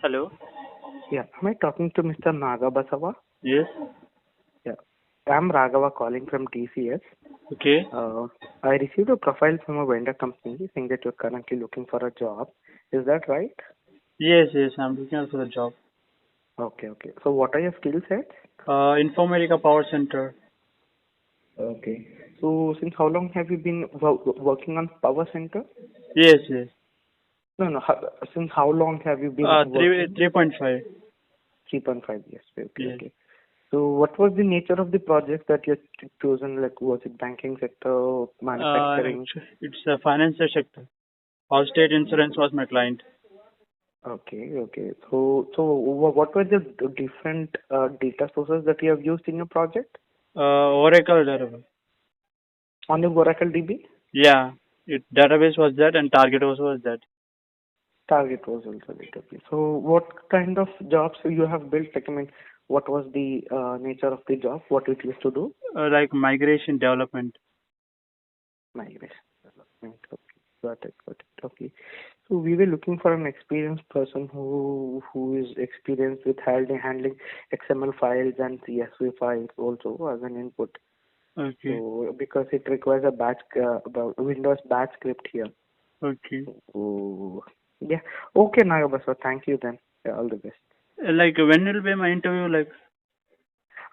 Hello. Yeah, am I talking to Mr. Nagabasawa? Yes. Yeah, I'm Raghava calling from TCS. Okay. I received a profile from a vendor company saying that you're currently looking for a job. Is that right? Yes, yes. I'm looking out for a job. Okay. So what are your skill sets? Informatica Power Center. Okay. So since how long have you been working on Power Center? Yes, yes. No. Since how long have you been Three working? 3.5. 3.5 years. Yes. Okay. So what was the nature of the project that you had chosen? Like, was it banking sector, manufacturing? It's a financial sector. All state insurance was my client. Okay. So what were the different data sources that you have used in your project Oracle database. on your Oracle DB? Yeah. It database was that and target also was that. Target was also database. So what kind of jobs you have built? Like, I mean, what was the nature of the job? What it used to do? Like migration development. Migration development. Okay. Got it. Okay. So we were looking for an experienced person who is experienced with handling XML files and CSV files also as an input. Okay. So because it requires a batch about Windows batch script here. Okay. So yeah. Okay, Nagabasa. Thank you then. Yeah, all the best. Like when will be my interview? Like.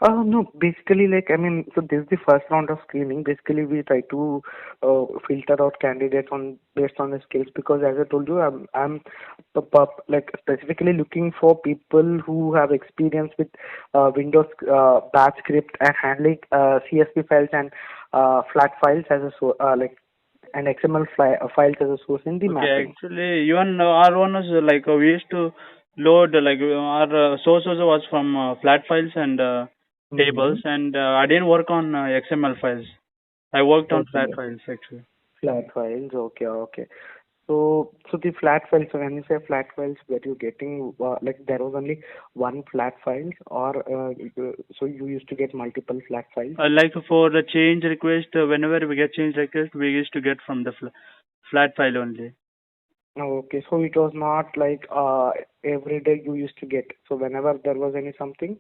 No, basically, like, I mean, so this is the first round of screening. Basically, we try to filter out candidates based on the skills because, as I told you, I'm like specifically looking for people who have experience with Windows batch script and handling CSV files and flat files as a like and XML files as a source in the Okay, mapping. actually, even our one was like we used to load our source also was from flat files and Mm-hmm. tables, and I didn't work on XML files. I worked on flat Okay. files actually. Flat files. Okay. So the flat files, so when you say flat files, were you getting like there was only one flat file, or so you used to get multiple flat files? Like for the change request, whenever we get change request, we used to get from the flat file only. Okay, so it was not like every day you used to get. So whenever there was any something,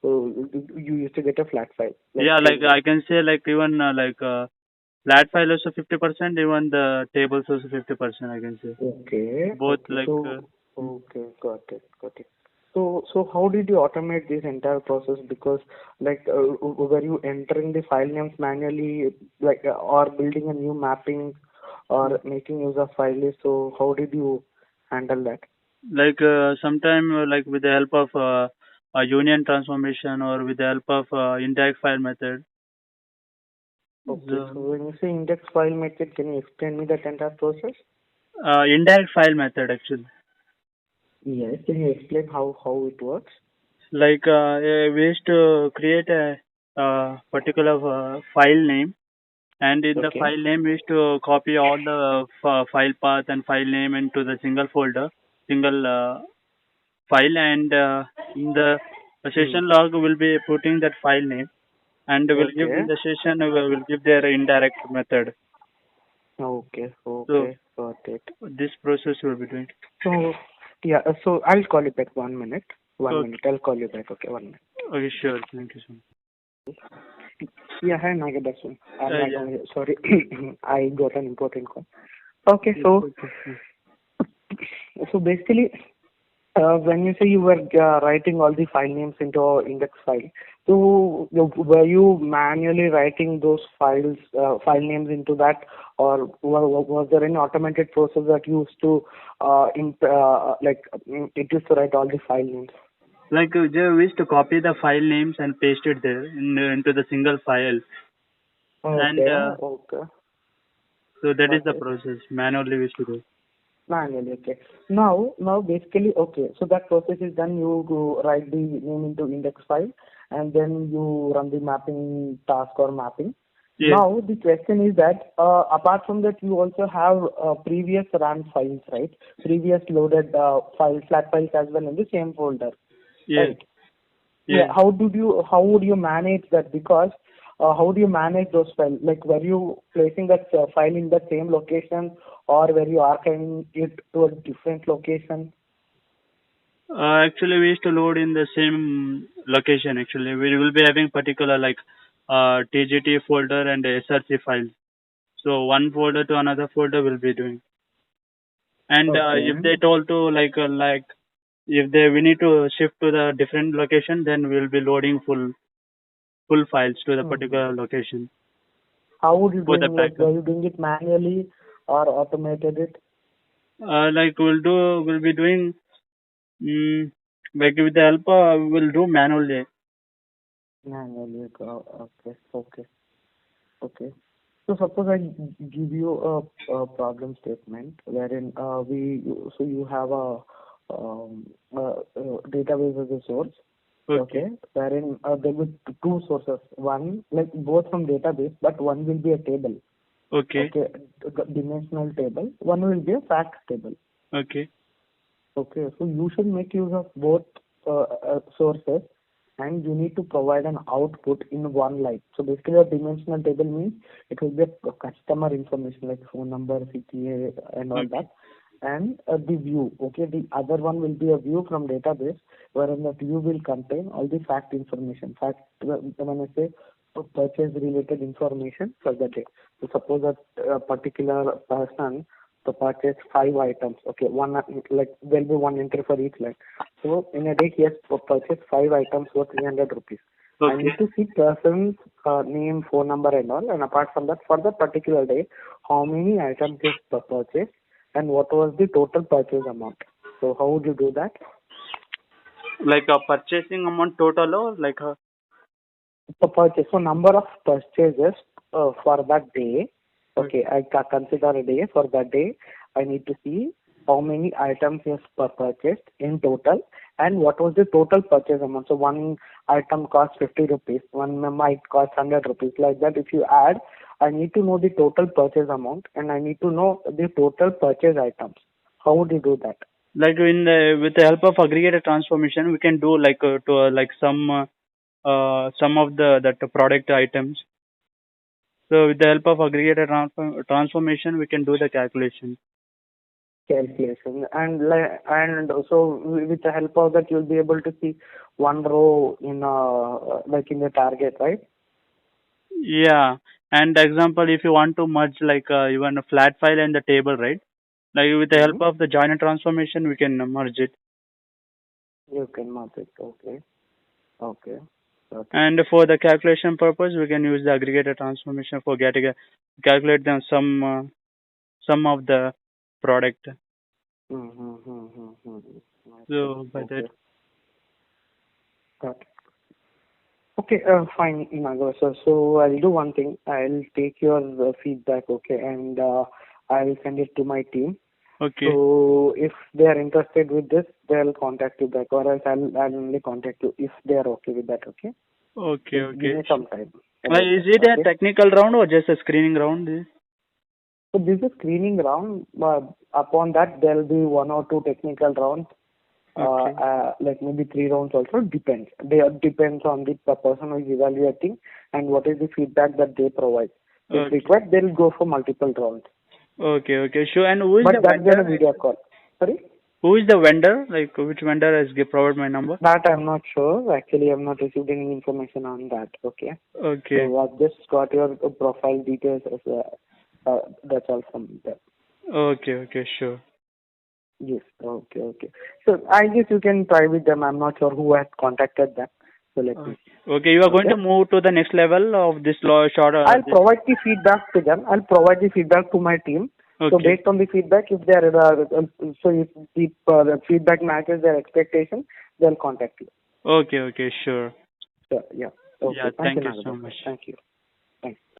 so you used to get a flat file like Yeah, like same day. I can say like even flat file also 50%, even the tables also 50%. I can say both Okay. like. So okay, got it. So how did you automate this entire process? Because like, were you entering the file names manually, like, or building a new mapping, or making use of file list? So how did you handle that? Like sometime like with the help of a union transformation or with the help of indirect file method. Okay. So So when you say index file method, can you explain me that entire process? indirect file method actually. Yes. Can you explain how it works? Like we used to create a particular file name, and in the Okay. file name we used to copy all the file path and file name into the single folder, single file, and in the Hmm. session log will be putting that file name, and will give in Okay. the session will give their indirect method. So Got it. this process will be doing. So, yeah, so I'll call you back 1 minute. One Okay, minute. I'll call you back. Okay, 1 minute. okay, sure. Thank you so much. Yeah, hi, Nagadasan. I'm Yeah. Raghav here. Sorry, I got an important call. Okay, It's so okay. basically, when you say you were writing all the file names into a index file, so were you manually writing those file names into that, or was there any automated process that used to it used to write all the file names? Like we used to copy the file names and paste it there into the single file, and Okay, so that is got the it. process. Manually we used to do. Manually, okay. Now basically, okay. So that process is done. You go write the name into index file, and then you run the mapping task or mapping. Yes, Now the question is that apart from that, you also have previous run files, right? Previous loaded files, flat files as well in the same folder, yes, right? Yeah. yes. How would you manage that? Because how do you manage those files? Like, were you placing that file in the same location, or were you archiving it to a different location? Actually, we used to load in the same location. Actually, we will be having particular like TGT folder and SRC files. So one folder to another folder will be doing. And if Okay. they told to like if they we need to shift to the different location, then we'll be loading full files to the Hmm. particular location How would you for the doing? Like, backup. were you doing it manually or automated it? Like we'll be doing like with the help we'll do manually. Manually. Okay. Okay. Okay. So suppose I give you a problem statement wherein so you have a database as a source, Okay. okay, wherein there will be two sources. One, like both from database, but one will be a table, Okay. okay, dimensional table. One will be a fact table. Okay. Okay, so you should make use of both sources, and you need to provide an output in one line. So basically, a dimensional table means it will be a customer information like phone number, CTA, and all Okay. that, and the view. Okay, the other one will be a view from database, wherein that view will contain all the fact information. Fact, when I say purchase related information for the day. So suppose that a particular person to purchase 5 items. Okay, one like there'll be one entry for each line. So in a day he has to purchase 5 items for 300 rupees. I Okay. need to see person's name, phone number, and all. And apart from that, for the particular day, how many items he has purchased and what was the total purchase amount. So how would you do that? Like a purchasing amount total or like a The purchase. So number of purchases for that day. okay. Okay, I consider a day. For that day, I need to see how many items is purchased in total and what was the total purchase amount. So one item costs 50 rupees, one might cost 100 rupees. Like that, if you add, I need to know the total purchase amount and I need to know the total purchase items. How would you do that? Like in with the help of aggregated transformation, we can do like to like some of the that product items. So with the help of aggregated transformation, we can do the calculation. Calculation and so with the help of that you'll be able to see one row in like in the target, right? Yeah. And example, if you want to merge like even a flat file and the table, right? Like with the help Hmm. of the joiner transformation, we can merge it. You can mark it. Okay. Okay. Got it. And for the calculation purpose, we can use the aggregated transformation for getting calculate the sum of the product. Okay. So by that, Okay. Got it. Okay. Fine, Nago. So I'll do one thing. I'll take your feedback. Okay, and I'll send it to my team. okay, So if they are interested with this, they'll contact you back, or else I'll only contact you if they are okay with that. Okay. okay, Just give okay. me some time about Is that. it a Okay. technical round or just a screening round? So this is screening round. Upon that, there will be one or two technical rounds, Okay, like maybe 3 rounds also. Depends. They depends on the person who is evaluating and what is the feedback that they provide. If okay, required, they'll go for multiple rounds. okay, okay. Sure. And who is But the that's vendor? on a video call. Sorry, Who is the vendor? Like which vendor has provided my number? that I'm not sure. Actually, I've not received any information on that. Okay. Okay, So I've just got your profile details as that's all from them. okay, okay. Sure. Yes. Okay. Okay. So I guess you can try with them. I'm not sure who has contacted them. So let me Okay. see. Okay, you are going Okay. to move to the next level of this law short. I'll This. provide the feedback to them. I'll provide the feedback to my team. So Okay. based on the feedback, if they are so if the feedback matches their expectation, they'll contact you. Okay. Okay. Sure. So yeah. Yeah. Okay. Thank you, Thank you so Nagabha. much. Thank you. Thanks.